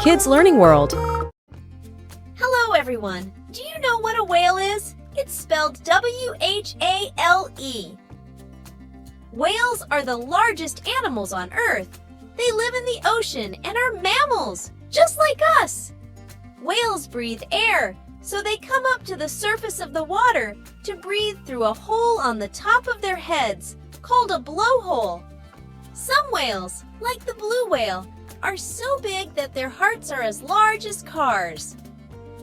Kids Learning World. Hello everyone! Do you know what a whale is? It's spelled W-H-A-L-E. Whales are the largest animals on Earth. They live in the ocean and are mammals, just like us. Whales breathe air, so they come up to the surface of the water to breathe through a hole on the top of their heads, called a blowhole. Some whales, like the blue whale, are so big that their hearts are as large as cars.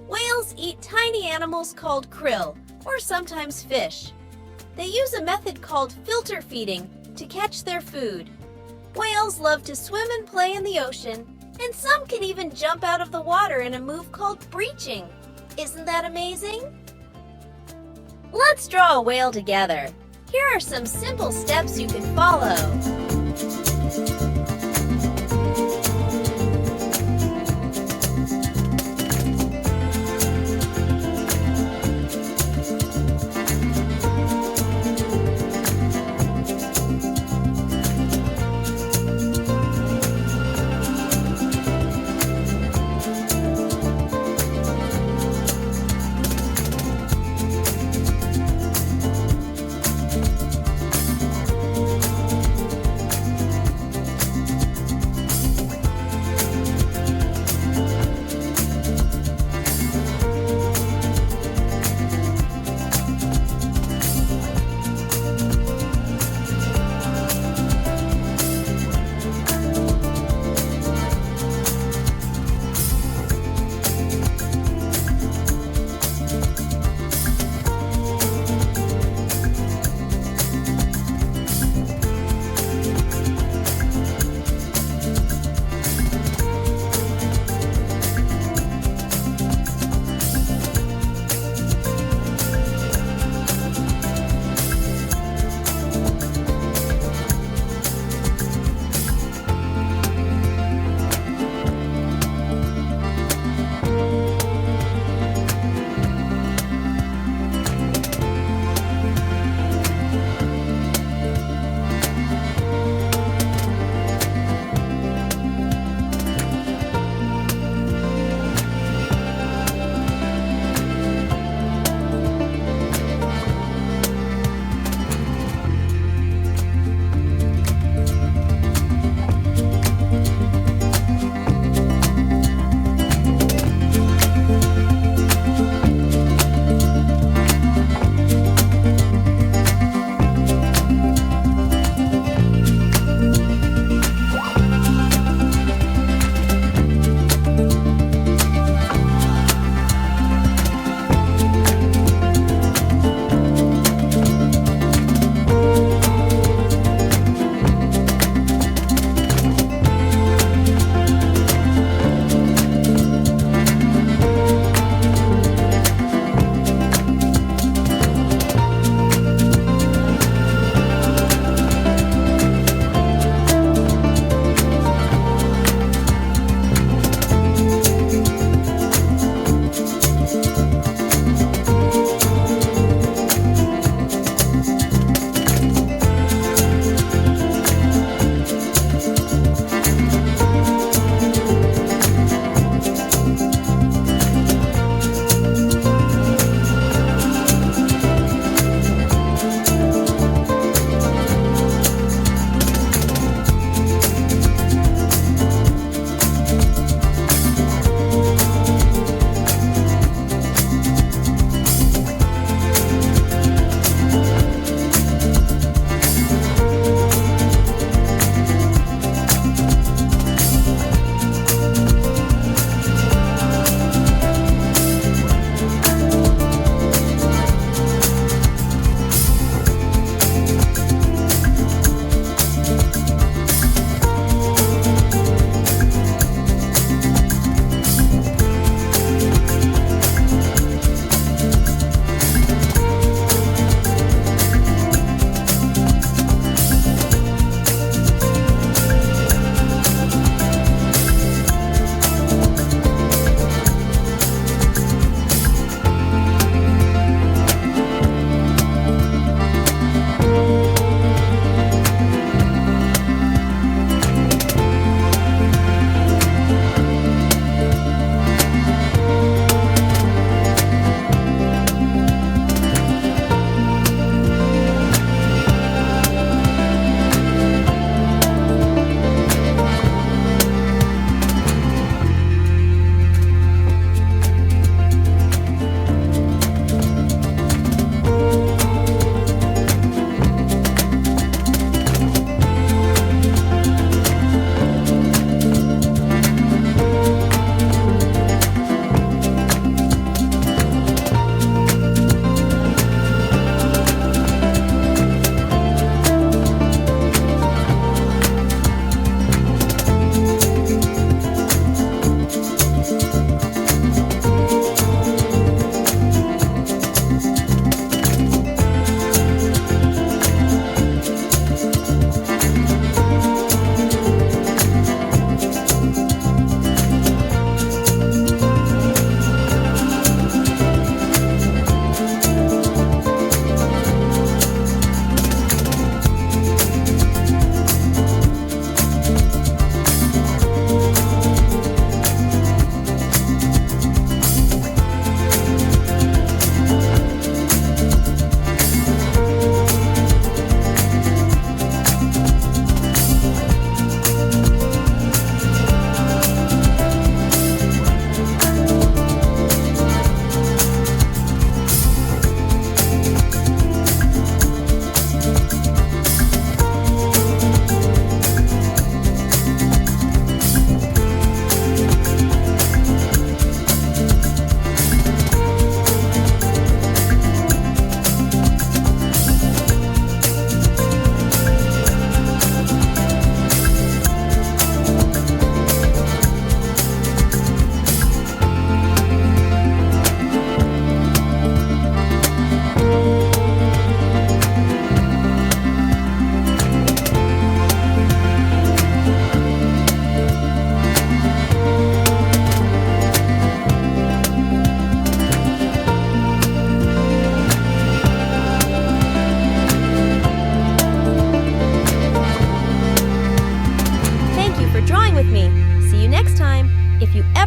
Whales eat tiny animals called krill, or sometimes fish. They use a method called filter feeding to catch their food. Whales love to swim and play in the ocean, and some can even jump out of the water in a move called breaching. Isn't that amazing? Let's draw a whale together. Here are some simple steps you can follow.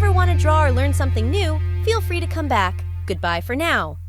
ever want to draw or learn something new, feel free to come back. Goodbye for now.